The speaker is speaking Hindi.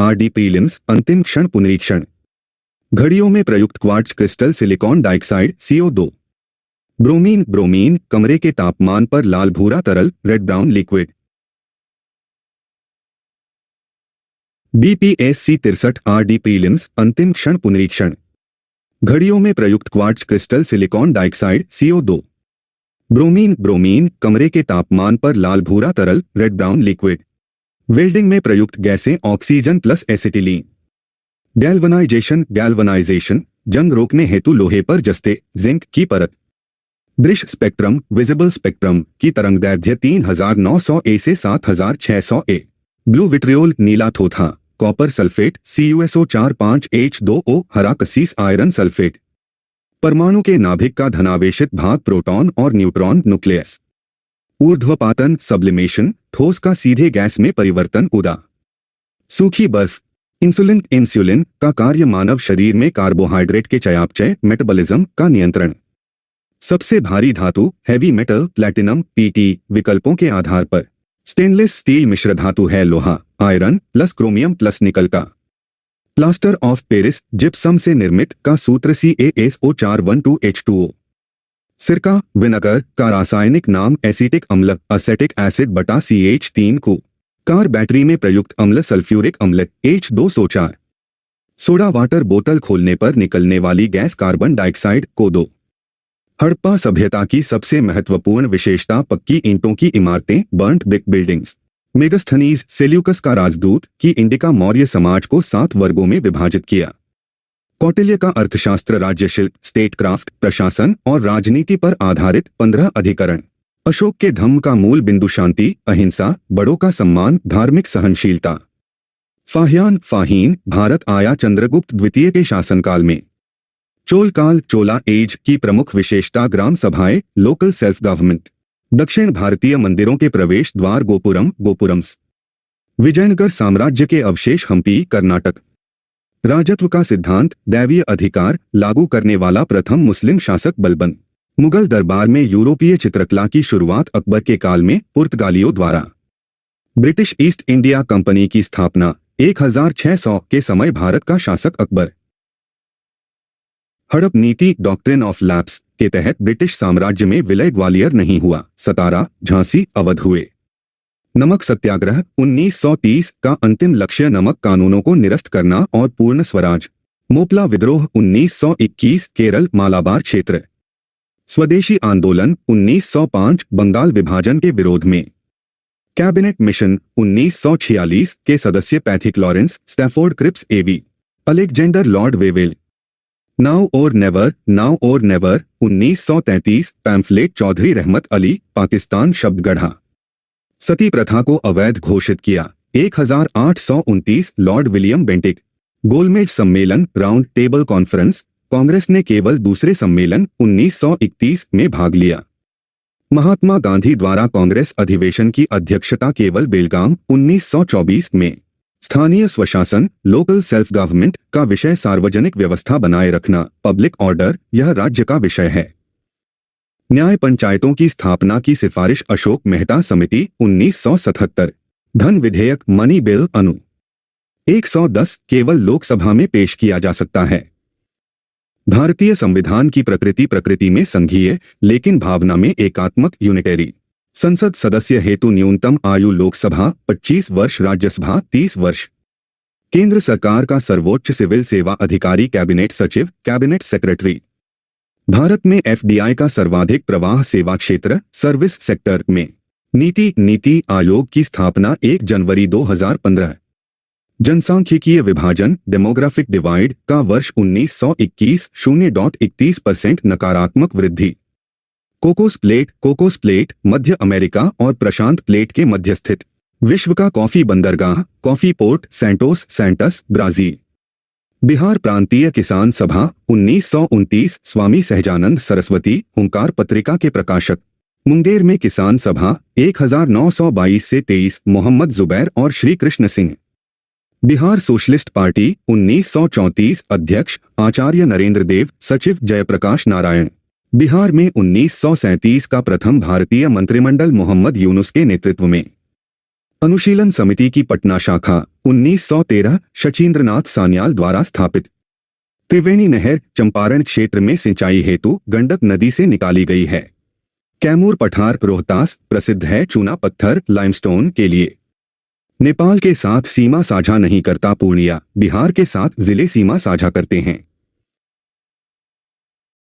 आरडी प्रीलिम्स अंतिम क्षण पुनरीक्षण। घड़ियों में प्रयुक्त quartz crystal silicon dioxide CO2। Bromine कमरे के तापमान पर लाल भूरा तरल red brown liquid. BPSC 63 RD prelims अंतिम क्षण पुनरीक्षण। घड़ियों में प्रयुक्त quartz crystal silicon dioxide CO2। Bromine कमरे के तापमान पर लाल भूरा तरल रेड ब्राउन लिक्विड। वेल्डिंग में प्रयुक्त गैसें ऑक्सीजन प्लस एसिटिलीन। गैल्वनाइजेशन जंग रोकने हेतु लोहे पर जस्ते जिंक की परत। दृश्य स्पेक्ट्रम विजिबल स्पेक्ट्रम की तरंगदैर्घ्य 3900 A से 7600 A। ब्लू विट्रियोल नीला थोथा कॉपर सल्फेट CuSO4 5H2O हरा कसीस आयरन सल्फेट। परमाणु के नाभिक का धनावेशित भाग प्रोटॉन और न्यूट्रॉन न्यूक्लियस। ऊर्ध्वपातन सब्लिमेशन ठोस का सीधे गैस में परिवर्तन उदा। सूखी बर्फ इंसुलिन का कार्य मानव शरीर में कार्बोहाइड्रेट के चयापचय मेटाबॉलिज्म का नियंत्रण। सबसे भारी धातु हैवी मेटल प्लैटिनम PT विकल्पों के आधार पर। स्टेनलेस स्टील मिश्र धातु है लोहा आयरन प्लस क्रोमियम प्लस निकल का। प्लास्टर ऑफ पेरिस जिप्सम से निर्मित का सूत्र CaSO412H2O। सिरका विनेगर का रासायनिक नाम एसिटिक अम्ल एसेटिक एसिड बटा CH3 को। कार बैटरी में प्रयुक्त अम्ल सल्फ्यूरिक अम्ल H2SO4। सोडा वाटर बोतल खोलने पर निकलने वाली gas carbon dioxide CO2। Harappa सभ्यता की सबसे महत्वपूर्ण विशेषता पक्की ईंटों की इमारतें burnt brick buildings. Megasthenes Seleucus का राजदूत की इंडिका मौर्य समाज को 7 वर्गों में विभाजित किया। कौटिल्य का अर्थशास्त्र राज्य शिल्प स्टेट क्राफ्ट प्रशासन और राजनीति पर आधारित 15 अधिकरण। अशोक के धम्म का मूल बिंदु शांति अहिंसा बड़ों का सम्मान धार्मिक सहनशीलता। फाहीन भारत आया चंद्रगुप्त द्वितीय के शासनकाल में। चोल काल चोला एज की प्रमुख विशेषता ग्राम सभाएं लोकल सेल्फ गवर्नमेंट। दक्षिण भारतीय मंदिरों के प्रवेश द्वार गोपुरम्स। विजयनगर साम्राज्य के अवशेष हम्पी कर्नाटक। राजत्व का सिद्धांत दैवीय अधिकार लागू करने वाला प्रथम मुस्लिम शासक बलबन। मुगल दरबार में यूरोपीय चित्रकला की शुरुआत अकबर के काल में पुर्तगालियों द्वारा। ब्रिटिश ईस्ट इंडिया कंपनी की स्थापना 1600 के समय भारत का शासक अकबर। हड़प नीति डॉक्ट्रिन ऑफ लैप्स के तहत ब्रिटिश साम्राज्य में विलय ग्वालियर नहीं हुआ सतारा झांसी अवध हुए। नमक सत्याग्रह 1930 का अंतिम लक्ष्य नमक कानूनों को निरस्त करना और पूर्ण स्वराज। मोपला विद्रोह 1921 केरल मालाबार क्षेत्र। स्वदेशी आंदोलन 1905 बंगाल विभाजन के विरोध में। कैबिनेट मिशन 1946 के सदस्य Pethick Lawrence Stafford Cripps AV। Alexander Lord Wavell. Now और नेवर 1933 पैम्फलेट चौधरी रहमत अली पाकिस्तान शब्द गढ़ा। सती प्रथा को अवैध घोषित किया 1829 लॉर्ड विलियम बेंटिक। गोलमेज सम्मेलन राउंड टेबल कॉन्फ्रेंस कांग्रेस ने केवल दूसरे सम्मेलन 1931 में भाग लिया। महात्मा गांधी द्वारा कांग्रेस अधिवेशन की अध्यक्षता केवल बेलगाम 1924 में। स्थानीय स्वशासन लोकल सेल्फ गवर्नमेंट का विषय सार्वजनिक व्यवस्था बनाए रखना पब्लिक ऑर्डर यह राज्य का विषय है। न्याय पंचायतों की स्थापना की सिफारिश अशोक मेहता समिति 1977। धन विधेयक मनी बिल अनु 110 केवल लोकसभा में पेश किया जा सकता है। भारतीय संविधान की प्रकृति में संघीय लेकिन भावना में एकात्मक यूनिटरी। संसद सदस्य हेतु न्यूनतम आयु लोकसभा 25 वर्ष राज्यसभा 30 वर्ष। केंद्र सरकार का सर्वोच्च सिविल सेवा अधिकारी कैबिनेट सचिव कैबिनेट सेक्रेटरी। भारत में FDI का सर्वाधिक प्रवाह सेवा क्षेत्र सर्विस सेक्टर में। नीति आयोग की स्थापना 1 जनवरी 2015। जनसांख्यिकीय विभाजन डेमोग्राफिक डिवाइड का वर्ष 1921 0.31% नकारात्मक वृद्धि। कोकोस प्लेट मध्य अमेरिका और प्रशांत प्लेट के मध्य स्थित। विश्व का कॉफी बंदरगाह कॉफी पोर्ट सैंटस ब्राजील। बिहार प्रांतीय किसान सभा 1929 स्वामी सहजानंद सरस्वती हुंकार पत्रिका के प्रकाशक। मुंगेर में किसान सभा 1922 से 23 मोहम्मद जुबैर और श्री कृष्ण सिंह। बिहार सोशलिस्ट पार्टी 1934 अध्यक्ष आचार्य नरेंद्र देव सचिव जयप्रकाश नारायण। बिहार में 1937 का प्रथम भारतीय मंत्रिमंडल मोहम्मद यूनुस के नेतृत्व में। अनुशीलन समिति की पटना शाखा 1913 शचीन्द्रनाथ सान्याल द्वारा स्थापित। त्रिवेणी नहर चंपारण क्षेत्र में सिंचाई हेतु गंडक नदी से निकाली गई है। कैमूर पठार रोहतास प्रसिद्ध है चूना पत्थर लाइमस्टोन के लिए। नेपाल के साथ सीमा साझा नहीं करता पूर्णिया, बिहार के साथ जिले सीमा साझा करते हैं।